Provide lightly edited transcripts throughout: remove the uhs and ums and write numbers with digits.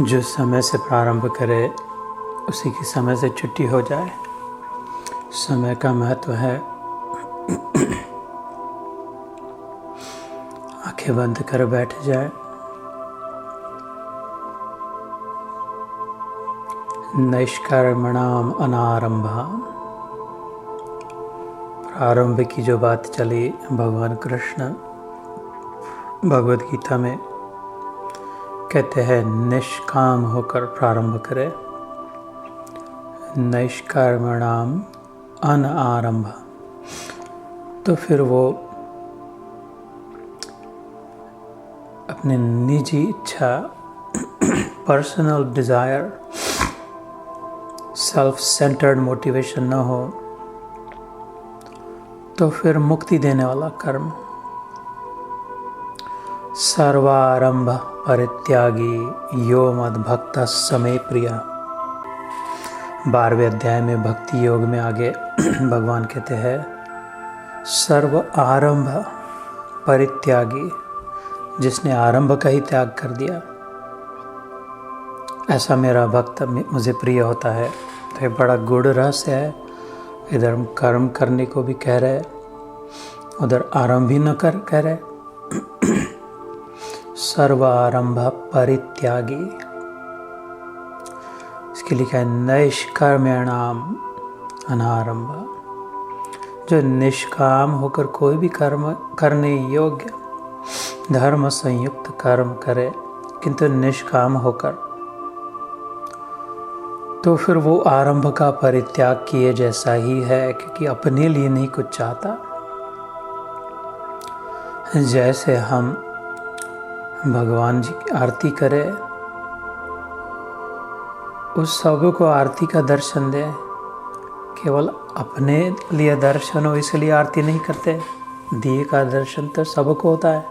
जो समय से प्रारंभ करे उसी की समय से छुट्टी हो जाए। समय का महत्व है। आंखें बंद कर बैठ जाए। नैष्कर्मणाम अनारंभा। प्रारंभ की जो बात चली भगवान कृष्ण भगवद गीता में कहते हैं निष्काम होकर प्रारंभ करे। नैष्कर्मणाम अनारंभ। तो फिर वो अपने निजी इच्छा, personal desire, self centred motivation न हो तो फिर मुक्ति देने वाला कर्म। सर्वारंभ परित्यागी यो मद भक्त समय प्रिया। 12वें अध्याय में भक्ति योग में आगे भगवान कहते हैं सर्व आरंभ परित्यागी, जिसने आरंभ का ही त्याग कर दिया, ऐसा मेरा भक्त मुझे प्रिय होता है। तो ये बड़ा गूढ़ रहस्य है। इधर कर्म करने को भी कह रहे, उधर आरंभ ही न कर कह रहे। सर्वारंभ परित्यागी, इसके लिखा है नैष्कर्म्याणाम अनारंभ। जो निष्काम होकर कोई भी कर्म करने योग्य धर्म संयुक्त कर्म करे किंतु निष्काम होकर, तो फिर वो आरंभ का परित्याग किए जैसा ही है, क्योंकि अपने लिए नहीं कुछ चाहता। जैसे हम भगवान जी की आरती करें, उस सब को आरती का दर्शन दें, केवल अपने लिए दर्शन हो इसलिए आरती नहीं करते। दिए का दर्शन तो सबको होता है।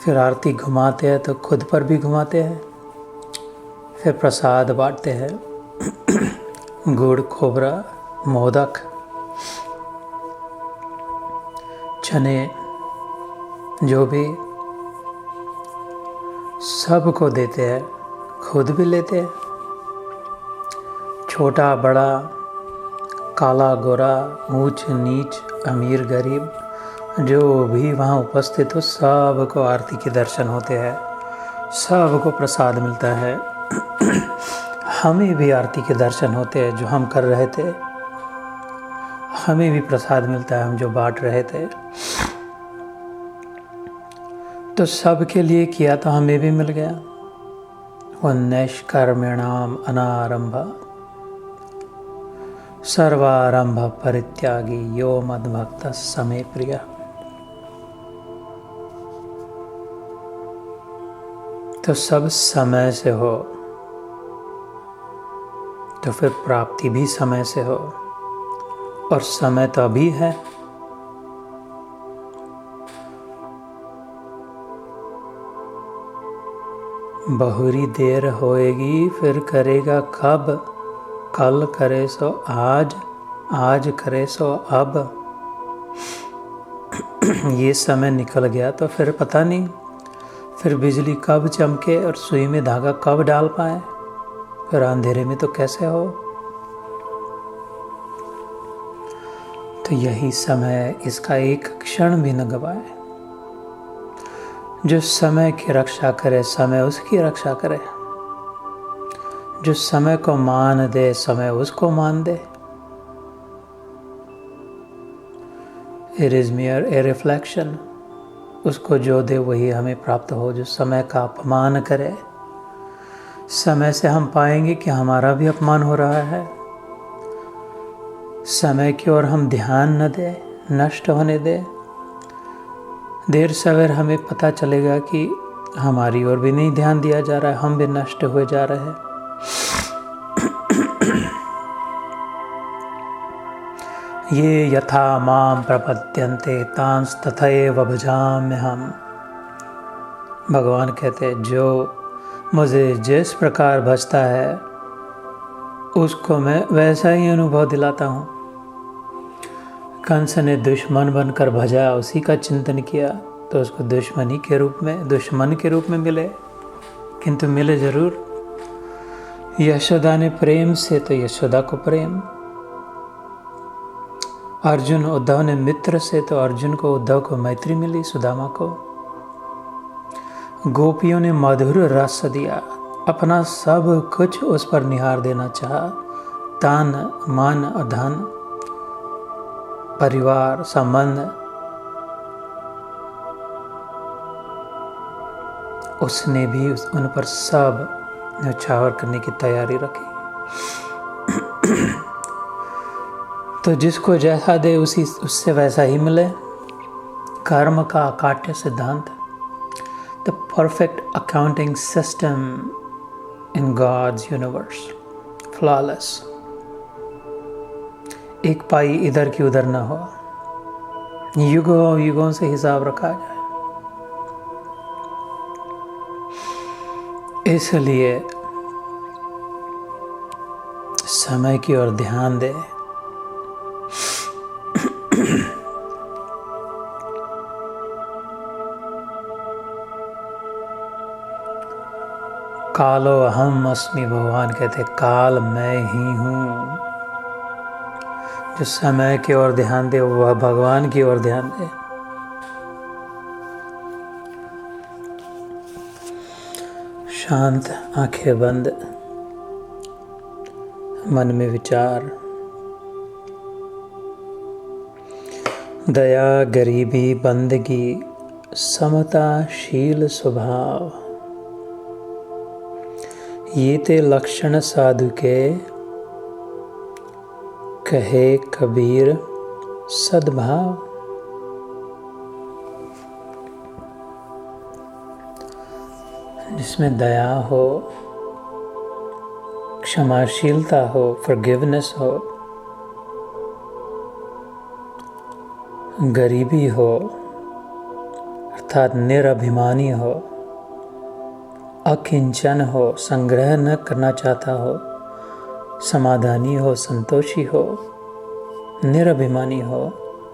फिर आरती घुमाते हैं तो खुद पर भी घुमाते हैं। फिर प्रसाद बांटते हैं, गुड़, खोबरा, मोदक, चने, जो भी सबको देते हैं, खुद भी लेते हैं। छोटा बड़ा, काला गोरा, ऊंच नीच, अमीर गरीब, जो भी वहाँ उपस्थित हो सबको आरती के दर्शन होते हैं, सबको प्रसाद मिलता है। हमें भी आरती के दर्शन होते हैं जो हम कर रहे थे, हमें भी प्रसाद मिलता है हम जो बांट रहे थे। तो सबके लिए किया तो हमें भी मिल गया। वो नैष्कर्म्याणाम अनारंभ सर्वारंभ परित्यागी यो मद्भक्त समय प्रिय। तो सब समय से हो तो फिर प्राप्ति भी समय से हो, और समय तो अभी है। बहुरी देर होएगी फिर करेगा कब, कल करे सो आज, आज करे सो अब। ये समय निकल गया तो फिर पता नहीं, फिर बिजली कब चमके और सुई में धागा कब डाल पाए, फिर अंधेरे में तो कैसे हो। तो यही समय, इसका एक क्षण भी न गवाए। जो समय की रक्षा करे समय उसकी रक्षा करे। जो समय को मान दे समय उसको मान दे। It is mere a reflection. उसको जो दे वही हमें प्राप्त हो। जो समय का अपमान करे, समय से हम पाएंगे कि हमारा भी अपमान हो रहा है। समय की ओर हम ध्यान न दे, नष्ट होने दे, देर सवेर हमें पता चलेगा कि हमारी ओर भी नहीं ध्यान दिया जा रहा है, हम भी नष्ट हुए जा रहे हैं। ये यथा माम प्रपद्यन्ते तांस तथैव भजाम्यहम्। भगवान कहते हैं जो मुझे जिस प्रकार भजता है उसको मैं वैसा ही अनुभव दिलाता हूँ। कंस ने दुश्मन बनकर भजा, उसी का चिंतन किया तो उसको दुश्मन के रूप में मिले, किंतु मिले जरूर। यशोदा ने प्रेम से तो यशोदा को प्रेम, अर्जुन उद्धव ने मित्र से तो अर्जुन को उद्धव को मैत्री मिली, सुदामा को। गोपियों ने मधुर रस दिया, अपना सब कुछ उस पर निहार देना चाहा, तन मन धन परिवार संबंध उसने भी उन पर सब न्यौछावर करने की तैयारी रखी। तो जिसको जैसा दे उससे वैसा ही मिले। कर्म का अकाट्य सिद्धांत, the perfect accounting system in God's universe, flawless. एक पाई इधर की उधर न हो, युगों युगों से हिसाब रखा जाए। इसलिए समय की ओर ध्यान दे। कालो अहम अस्मि, भगवान कहते काल मैं ही हूँ। जो समय की ओर ध्यान दे वह भगवान की ओर ध्यान दे। शांत, आंखें बंद, मन में विचार। दया, गरीबी, बंदगी, समता, शील स्वभाव, ये ते लक्षण साधु के, कहे कबीर सद्भाव। जिसमें दया हो, क्षमाशीलता हो, फॉरगिवनेस हो, गरीबी हो अर्थात निरभिमानी हो, अकिंचन हो, संग्रह न करना चाहता हो, समाधानी हो, संतोषी हो, निरभिमानी हो,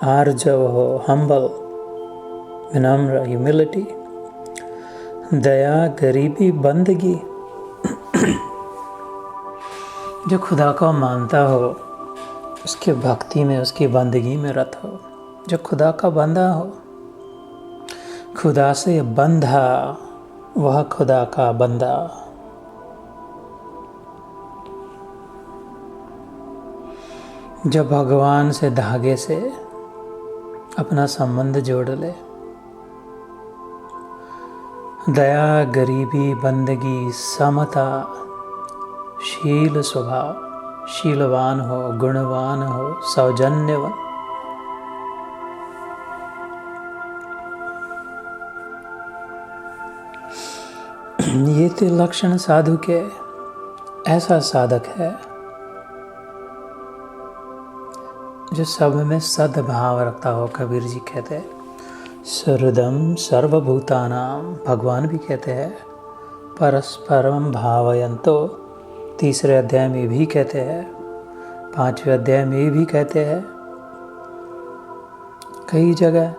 आर्जव हो, हम्बल, विनम्र, ह्यूमिलिटी, दया, गरीबी, बंदगी। जो खुदा को मानता हो उसकी भक्ति में, उसकी बंदगी में रत हो। जो खुदा का बंदा हो, खुदा से बंधा, वह खुदा का बंदा। जो भगवान से धागे से अपना संबंध जोड़ ले। दया, गरीबी, बंदगी, समता, शील स्वभाव, शीलवान हो, गुणवान हो, सौजन्यवान। ये तो लक्षण साधु के। ऐसा साधक है जो सब में सद्भाव रखता हो। कबीर जी कहते हैं सुहृदम सर्वभूतानां, भगवान भी कहते हैं परस्परम भावयन्तो। तीसरे अध्याय में भी कहते हैं, 5वें अध्याय में भी कहते हैं, कई जगह।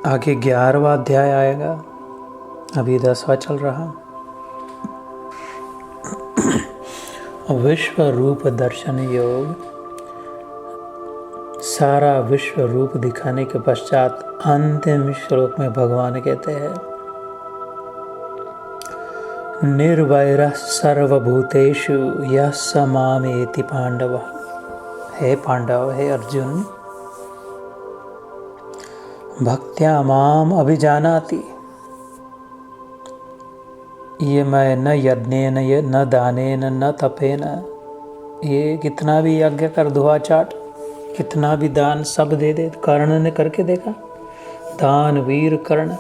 आगे 11वां अध्याय आएगा, अभी 10वां चल रहा। विश्व रूप दर्शन योग, सारा विश्व रूप दिखाने के पश्चात अंतिम श्लोक में भगवान कहते हैं निर्वैरः सर्वभूतेषु यः स मामेति पांडव। हे पांडव, हे अर्जुन, भक्त्या माम अभिजानाति। ये मैं न यज्ञेन, न दानेन, न तपेन, ये कितना भी यज्ञ कर, धुआ चाट, कितना भी दान सब दे दे। कर्ण ने करके देखा, दान वीर कर्ण।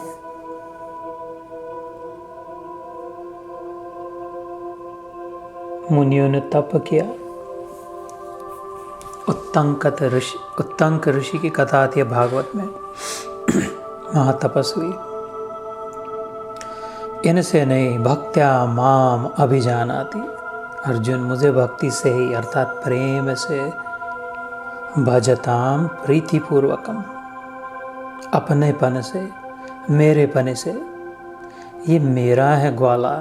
मुनियों ने तप किया। उत्तंक ऋषि की कथा आती है भागवत में, महातपस्वी। इनसे नहीं, भक्त्या माम अभिजानाति। अर्जुन, मुझे भक्ति से ही अर्थात प्रेम से, भजताम प्रीतिपूर्वकम, अपनेपन से, मेरेपन से। ये मेरा है ग्वाला,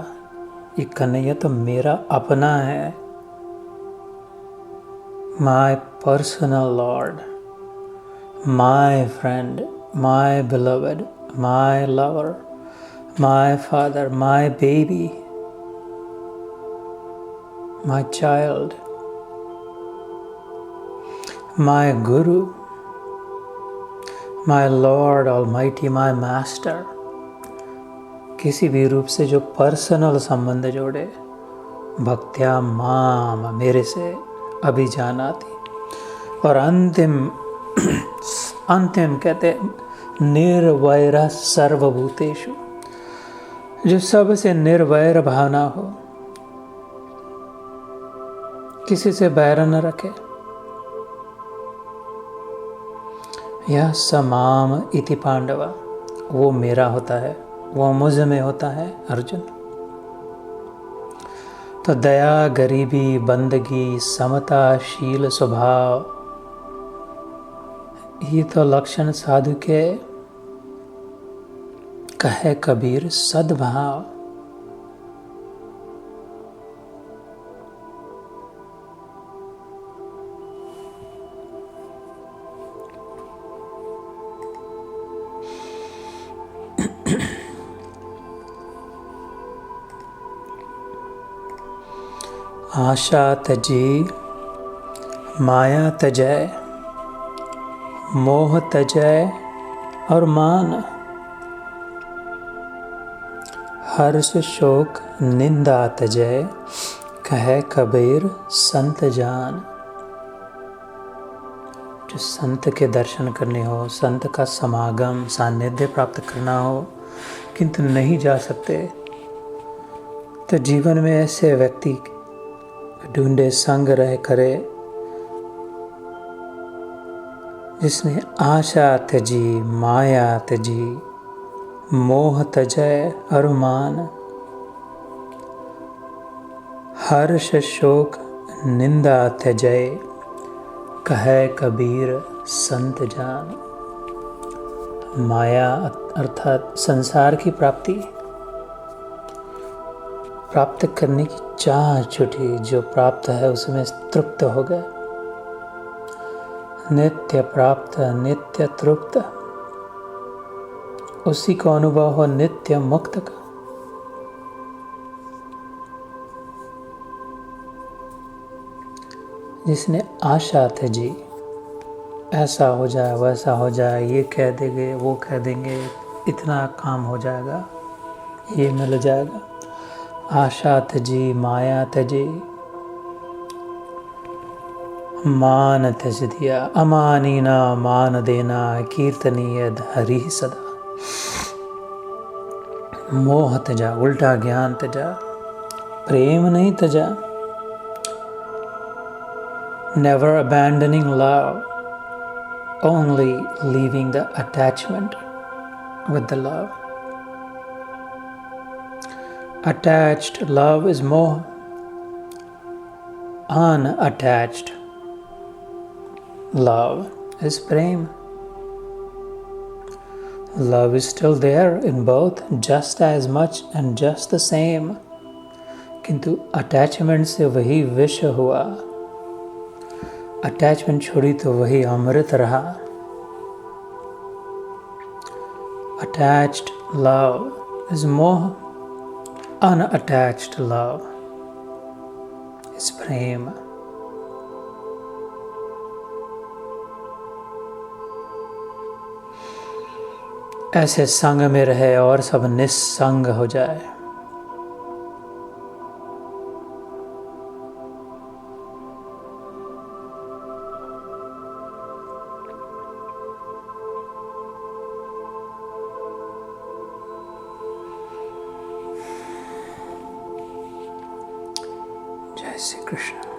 ये कन्हैया तो मेरा अपना है, my personal lord, my friend, my beloved, my lover, my father, my baby, my child, my guru, my lord almighty, my master. किसी भी रूप से जो पर्सनल संबंध जोड़े, भक्त्या माम, मेरे से अभिजानाति। और अंतिम कहते निर्वैर सर्वभूतेषु, जो सबसे निर्वैर भावना हो, किसी से बैर न रखे। यह समाम इति पांडवा, वो मेरा होता है, वो मुझ में होता है अर्जुन। तो दया, गरीबी, बंदगी, समता, शील स्वभाव, ये तो लक्षण साधु के कहे कबीर सद्भाव। आशा तजी, माया तजय, मोह तजय और मान, हर्ष शोक निंदा तजय, कहे कबीर संत जान। जो संत के दर्शन करने हो, संत का समागम सानिध्य प्राप्त करना हो, किंतु नहीं जा सकते, तो जीवन में ऐसे व्यक्ति ढूंढे, संग रह करे, जिसने आशा तजी, माया तजी, मोह तजय और मान, हर्ष शोक निंदा तजय, कहे कबीर संत जान। माया अर्थात संसार की प्राप्ति, प्राप्त करने की चाह छूटी, जो प्राप्त है उसमें तृप्त हो गए। नित्य प्राप्त नित्य तृप्त, उसी को अनुभव हो नित्य मुक्त का। जिसने आशा तजी, ऐसा हो जाए वैसा हो जाए, ये कह देंगे वो कह देंगे, इतना काम हो जाएगा, ये मिल जाएगा। आशा तजी, माया तजी, मान तज दिया, अमानी ना मान देना, कीर्तनीय हरि सदा। मोह तजा, उल्टा ज्ञान तजा, प्रेम नहीं तजा। Never abandoning love, only leaving the attachment with the love. Attached love is moh, unattached love is prem. Love is still there in both, just as much and just the same. किंतु attachment से वही विष हुआ, attachment छोड़ी तो वही अमृत रहा। Attached love is moh, unattached love is prem. ऐसे संग में रहे और सब निस्संग हो जाए। जय श्री कृष्ण।